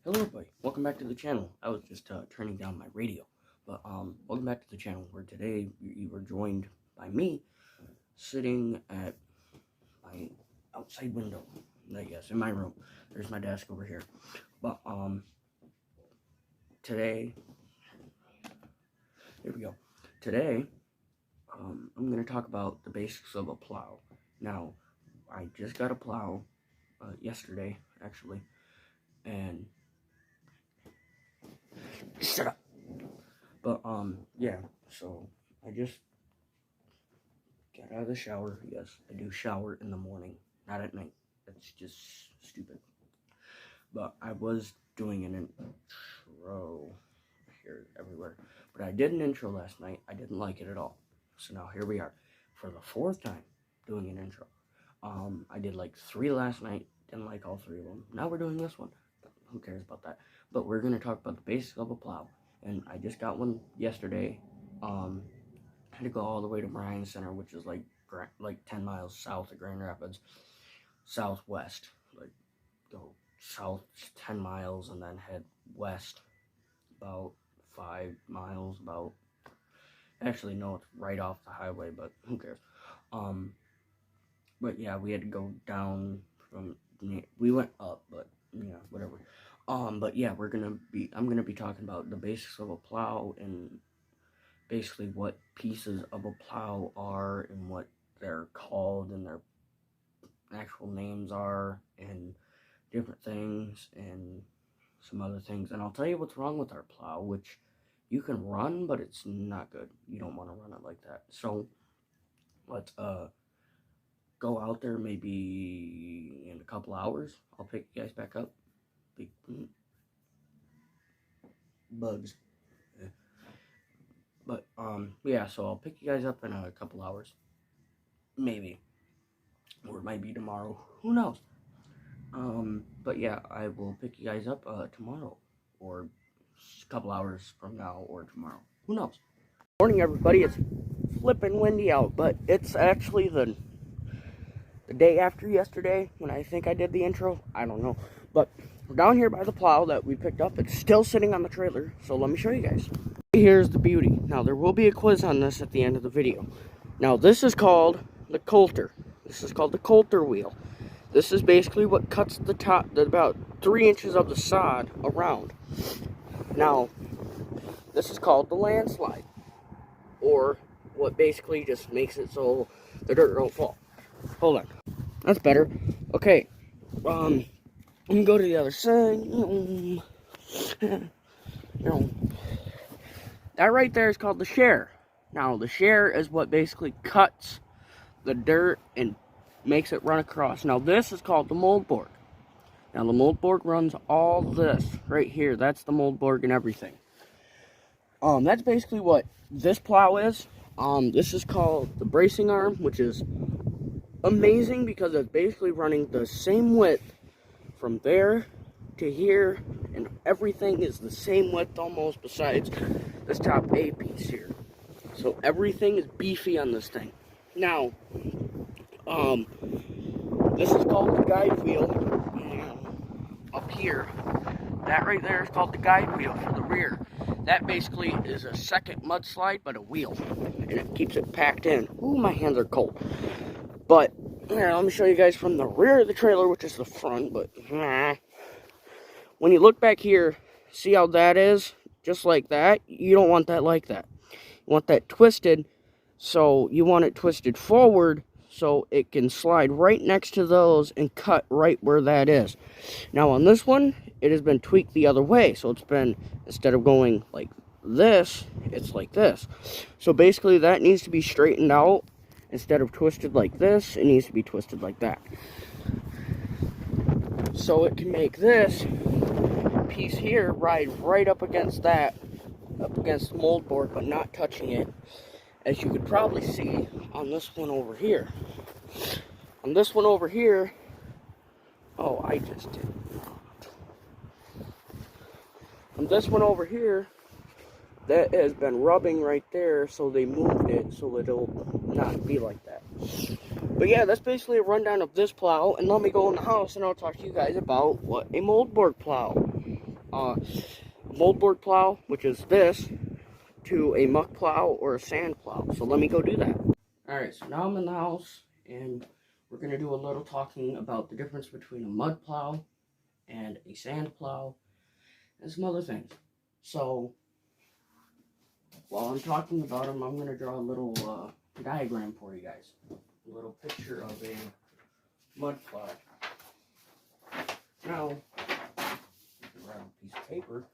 Hello everybody, welcome back to the channel. I was just turning down my radio, but welcome back to the channel where today you were joined by me sitting at my outside window. Yes, in my room. There's my desk over here. But today, here we go. Today, I'm gonna talk about the basics of a plow. Now, I just got a plow yesterday, actually, and shut up. But yeah, so I just got out of the shower. Yes, I do shower in the morning, not at night. That's just stupid. But I was doing an intro here everywhere. But I did an intro last night. I didn't like it at all. So now here we are for the fourth time doing an intro. I did like 3 last night. Didn't like all 3 of them. Now we're doing this one. Who cares about that? But we're going to talk about the basics of a plow. And I just got one yesterday. I had to go all the way to Bryan Center, which is like 10 miles south of Grand Rapids, southwest. Like go south 10 miles and then head west about 5 miles. Actually, no, it's right off the highway, but who cares? But yeah, we had to go down from. We went up, but yeah, whatever. But yeah, I'm gonna be talking about the basics of a plow and basically what pieces of a plow are and what they're called and their actual names are and different things and some other things. And I'll tell you what's wrong with our plow, which you can run, but it's not good. You don't want to run it like that. So let's go out there maybe in a couple hours. I'll pick you guys back up. Bugs. But yeah, so I'll pick you guys up in a couple hours. Maybe. Or it might be tomorrow. Who knows? But yeah, I will pick you guys up tomorrow. Or a couple hours from now or tomorrow. Who knows? Morning everybody, it's flipping windy out, but it's actually the day after yesterday when I think I did the intro. I don't know. But we're down here by the plow that we picked up. It's still sitting on the trailer, so let me show you guys. Here's the beauty. Now, there will be a quiz on this at the end of the video. Now, this is called the coulter. This is called the coulter wheel. This is basically what cuts the top, about 3 inches of the sod around. Now, this is called the landslide, or what basically just makes it so the dirt don't fall. Hold on. That's better. Okay. I'm gonna go to the other side. That right there is called the share. Now, the share is what basically cuts the dirt and makes it run across. Now, this is called the moldboard. Now, the moldboard runs all this right here. That's the moldboard and everything. That's basically what this plow is. This is called the bracing arm, which is amazing because it's basically running the same width from there to here, and everything is the same width almost besides this top A piece here. So everything is beefy on this thing. Now, this is called the guide wheel. And up here, that right there is called the guide wheel for the rear. That basically is a second mudslide, but a wheel, and it keeps it packed in. Ooh, my hands are cold. But here, let me show you guys from the rear of the trailer, which is the front. But when you look back here, see how that is? Just like that. You don't want that like that. You want that twisted, so you want it twisted forward so it can slide right next to those and cut right where that is. Now on this one, it has been tweaked the other way. So it's been, instead of going like this, it's like this. So basically that needs to be straightened out. Instead of twisted like this, it needs to be twisted like that. So it can make this piece here ride right up against that, up against the moldboard, but not touching it, as you could probably see on this one over here. On this one over here, oh, I just did not. On this one over here, that has been rubbing right there, so they moved it so it'll not be like that. But yeah, that's basically a rundown of this plow, and let me go in the house and I'll talk to you guys about what a moldboard plow moldboard plow, which is this, to a muck plow or a sand plow. So let me go do that. Alright, so now I'm in the house, and we're going to do a little talking about the difference between a mud plow and a sand plow, and some other things. So, while I'm talking about them, I'm going to draw a little diagram for you guys. A little picture of a mud plow. Now, grab a piece of paper.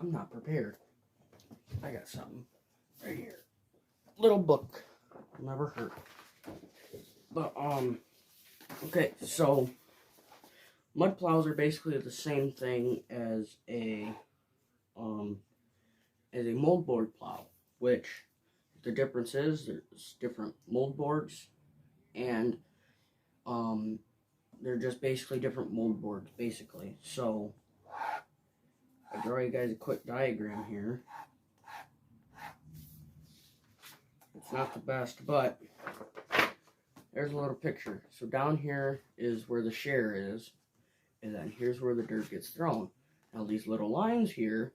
I'm not prepared. I got something right here. Little book. Never hurt. But, okay, so mud plows are basically the same thing as a moldboard plow, which the difference is there's different moldboards, and they're just basically different moldboards, basically. So I'll draw you guys a quick diagram here. It's not the best, but there's a little picture. So down here is where the share is, and then here's where the dirt gets thrown. Now these little lines here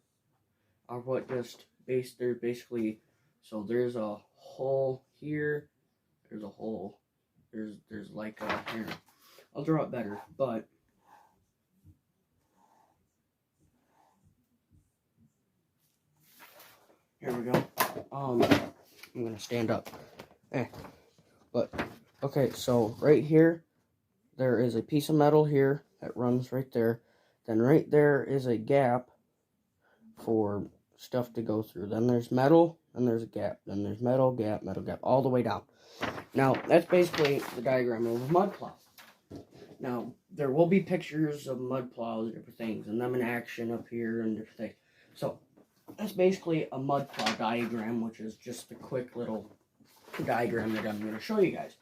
are what just they're basically, so there's a hole here, there's a hole, there's like a, here, I'll draw it better, but here we go. I'm gonna stand up. But okay, so right here there is a piece of metal here that runs right there. Then right there is a gap for stuff to go through. Then there's metal, and there's a gap. Then there's metal, gap, all the way down. Now, that's basically the diagram of a mud plow. Now, there will be pictures of mud plows and different things, and them in action up here and different things. So, that's basically a mud plow diagram, which is just a quick little diagram that I'm going to show you guys.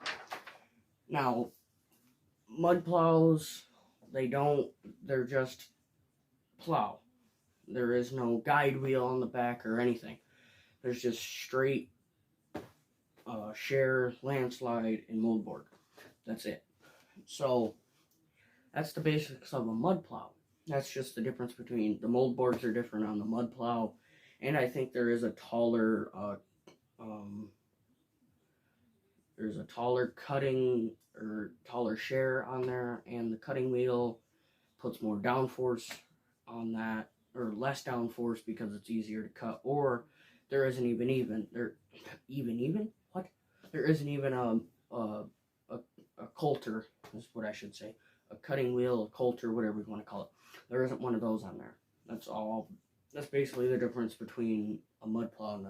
Now, mud plows, they're just plow. There is no guide wheel on the back or anything. There's just straight share, landslide, and moldboard. That's it. So, that's the basics of a mud plow. That's just the difference between the moldboards are different on the mud plow, and I think there is a taller, cutting or taller share on there, and the cutting wheel puts more downforce on that, or less downforce because it's easier to cut, or there isn't even what? There isn't even a coulter, is what I should say. A cutting wheel, a coulter, whatever you want to call it. There isn't one of those on there. That's all. That's basically the difference between a mud plow and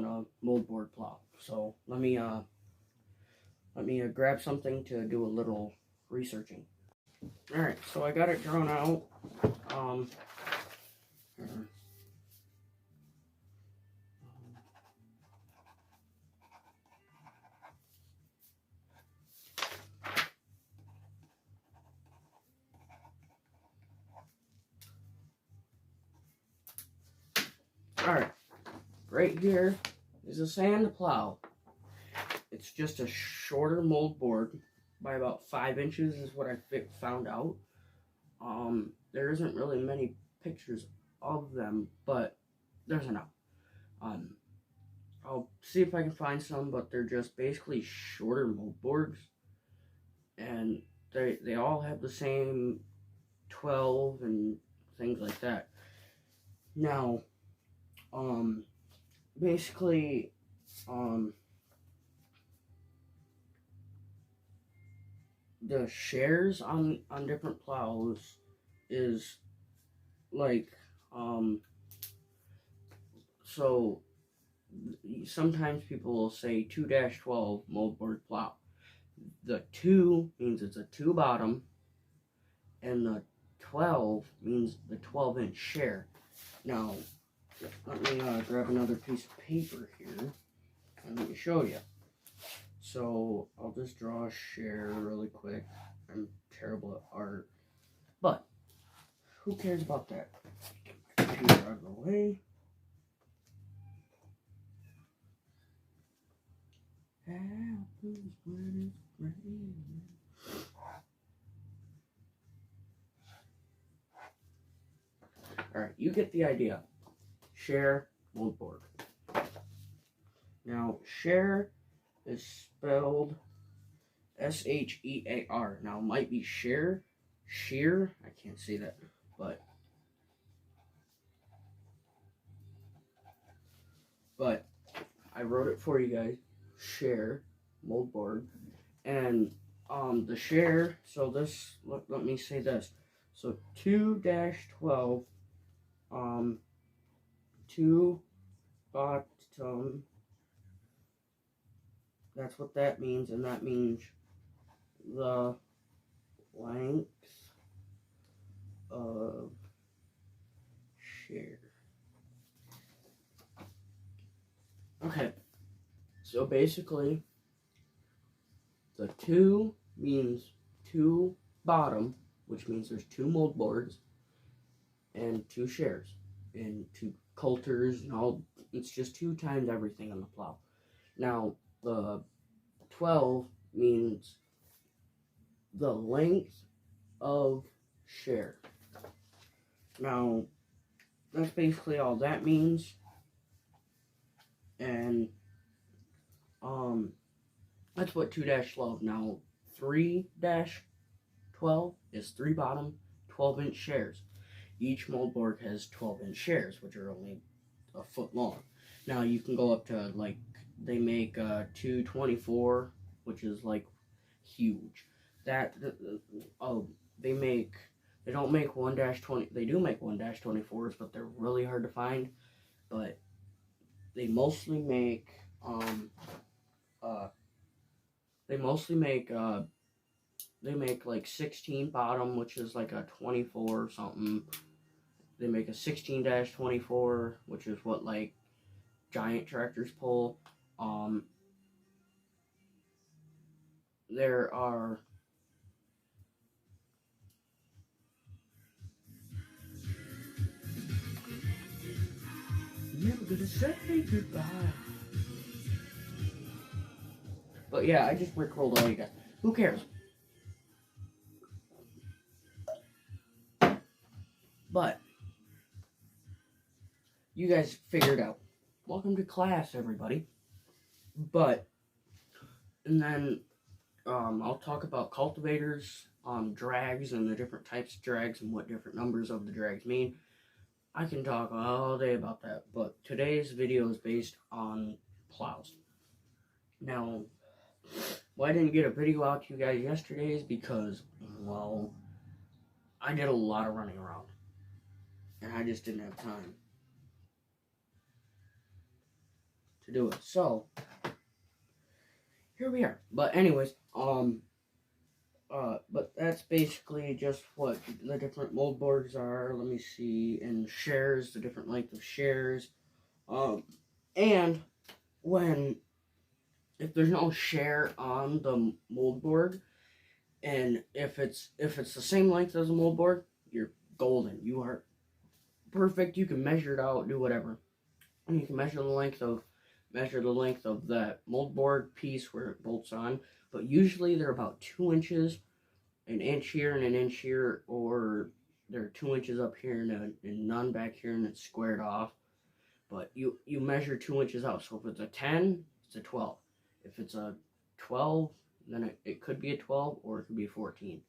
a moldboard plow. So let me grab something to do a little researching. All right, so I got it drawn out. Alright, right here is a sand plow. It's just a shorter moldboard by about 5 inches is what I found out. There isn't really many pictures of them, but there's enough. I'll see if I can find some, but they're just basically shorter moldboards, and they all have the same 12 and things like that. Now, basically, the shares on different plows is like, so sometimes people will say 2-12 moldboard plow. The 2 means it's a 2 bottom, and the 12 means the 12-inch share. Now, let me grab another piece of paper here, and let me show you. So, I'll just draw a share really quick. I'm terrible at art, but who cares about that? Get my computer out of the way. when it's raining. Alright, you get the idea. Share, moldboard. Now, share is spelled S-H-E-A-R. Now, it might be shear. I can't see that, but I wrote it for you guys. Share, moldboard, and the share. So this, let me say this. So 2-12, 2 bottom. That's what that means, and that means the length of share. Okay, so basically, the 2 means 2 bottom, which means there's 2 mold boards and 2 shares and 2 coulters and all. It's just 2 times everything on the plow. Now, the 12 means the length of share. Now, that's basically all that means. And that's what 2-12. Now 3-12 is 3 bottom, 12-inch shares. Each moldboard has 12-inch shares, which are only a foot long. Now you can go up to, like, they make 224, which is like huge. They don't make 1-20. They do make 1-24s, but they're really hard to find. But they mostly make they make like 16 bottom, which is like a 24 or something. They make a 16-24, which is what like giant tractors pull. There are never gonna say goodbye. But yeah, I just rickrolled all you guys. Who cares? But you guys figured out. Welcome to class, everybody. But, and then I'll talk about cultivators, drags, and the different types of drags and what different numbers of the drags mean. I can talk all day about that, but today's video is based on plows. Now, why I didn't get a video out to you guys yesterday is because, well, I did a lot of running around, and I just didn't have time to do it. So, here we are. But anyways, but that's basically just what the different mold boards are. Let me see, and shares, the different length of shares. And if there's no share on the mold board, and if it's the same length as a mold board, you're golden. You are perfect. You can measure it out, do whatever, and you can measure the length of that mold board piece where it bolts on. But usually they're about 2 inches, an inch here and an inch here, or they're 2 inches up here and none back here, and it's squared off. But you measure 2 inches out. So if it's a 10, it's a 12. If it's a 12, then it could be a 12 or it could be a 14.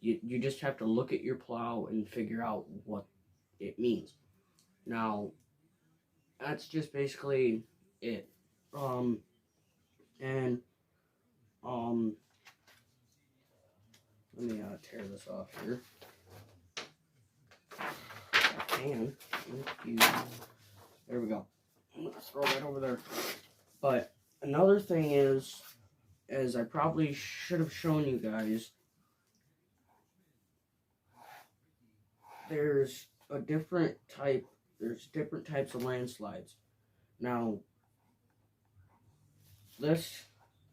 You just have to look at your plow and figure out what it means. Now, that's just basically it. Let me tear this off here. And there we go. I'm gonna throw that over there. But another thing is I probably should have shown you guys, there's different types of landslides. Now,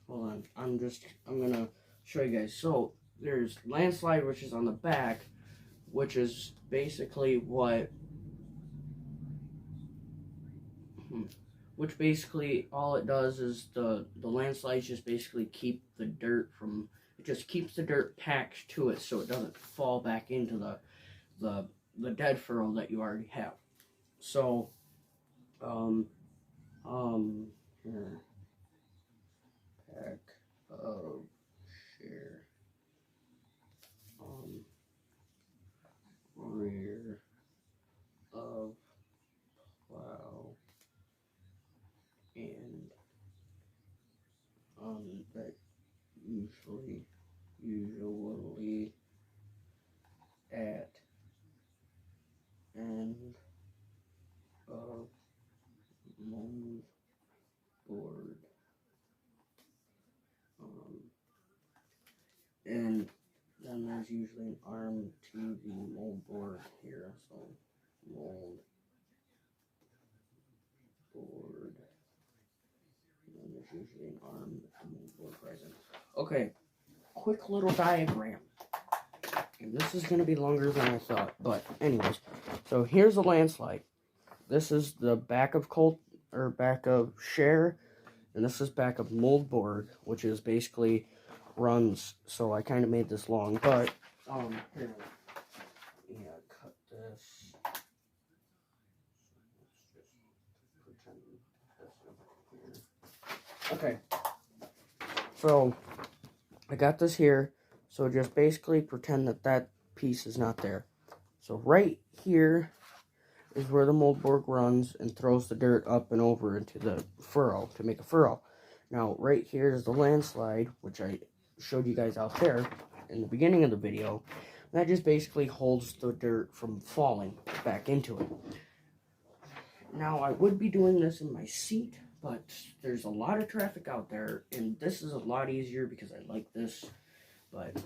hold on, I'm gonna show you guys. So there's landslide, which is on the back, which is basically what which basically all it does is the landslides just basically keep the dirt from, it just keeps the dirt packed to it so it doesn't fall back into the dead furrow that you already have. So here, pack of share, rear of plow, and that usually at end of moldboard, and then there's usually an arm to the moldboard here, so moldboard, and then there's usually an arm to moldboard present. Okay, quick little diagram. And this is going to be longer than I thought, but anyways, so here's a landslide. This is the back of back of share, and this is back of moldboard, which is basically runs. So I kind of made this long, but here, yeah, cut this. Okay, so I got this here. So just basically pretend that that piece is not there. So right here is where the moldboard runs and throws the dirt up and over into the furrow to make a furrow. Now right here is the landslide, which I showed you guys out there in the beginning of the video. That just basically holds the dirt from falling back into it. Now I would be doing this in my seat, but there's a lot of traffic out there, and this is a lot easier because I like this. But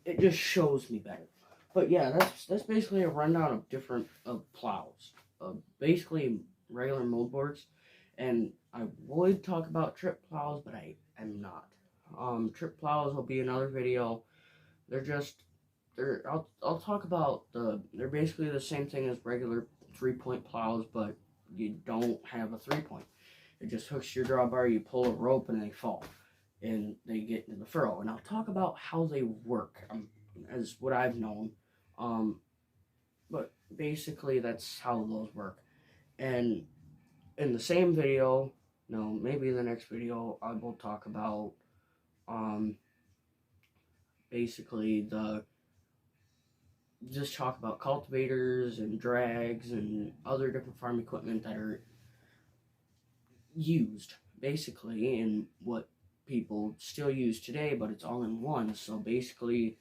it just shows me better. But yeah, that's basically a rundown of different plows. Basically regular moldboards. And I would talk about trip plows, but I am not. Trip plows will be another video. I'll talk about they're basically the same thing as regular 3-point plows, but you don't have a 3-point. It just hooks your drawbar, you pull a rope, and they fall. And they get into the furrow, and I'll talk about how they work as what I've known, but basically that's how those work. And in the same video, no, maybe the next video, I will talk about basically just talk about cultivators and drags and other different farm equipment that are used basically, and what people still use today, but it's all in one. So basically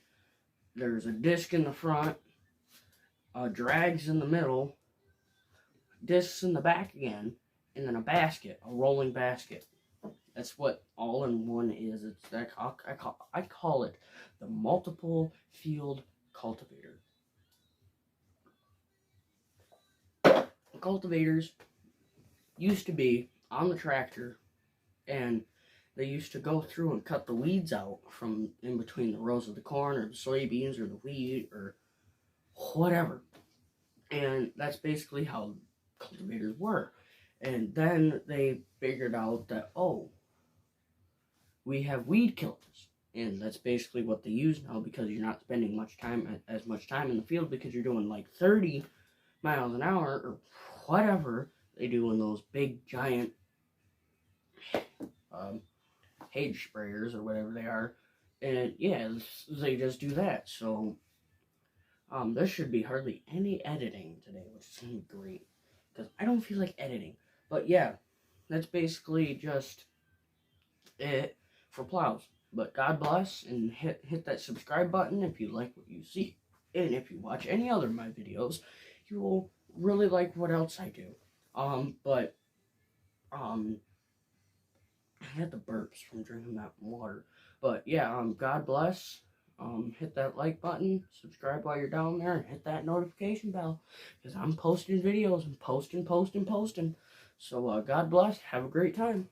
there's a disc in the front, drags in the middle, discs in the back again, and then a basket, a rolling basket. That's what all in one is. It's that I call it the multiple field cultivator. Cultivators used to be on the tractor, and they used to go through and cut the weeds out from in between the rows of the corn or the soybeans or the wheat or whatever. And that's basically how cultivators were. And then they figured out that, oh, we have weed killers. And that's basically what they use now, because you're not spending as much time in the field, because you're doing like 30 miles an hour or whatever they do in those big giant hedge sprayers or whatever they are. And yeah, they just do that. So there should be hardly any editing today, which is going to be great, because I don't feel like editing. But yeah, that's basically just it for plows. But God bless, and hit that subscribe button if you like what you see. And if you watch any other of my videos, you will really like what else I do. I had the burps from drinking that water. But yeah, God bless. Hit that like button, subscribe while you're down there, and hit that notification bell, because I'm posting videos and posting. So God bless. Have a great time.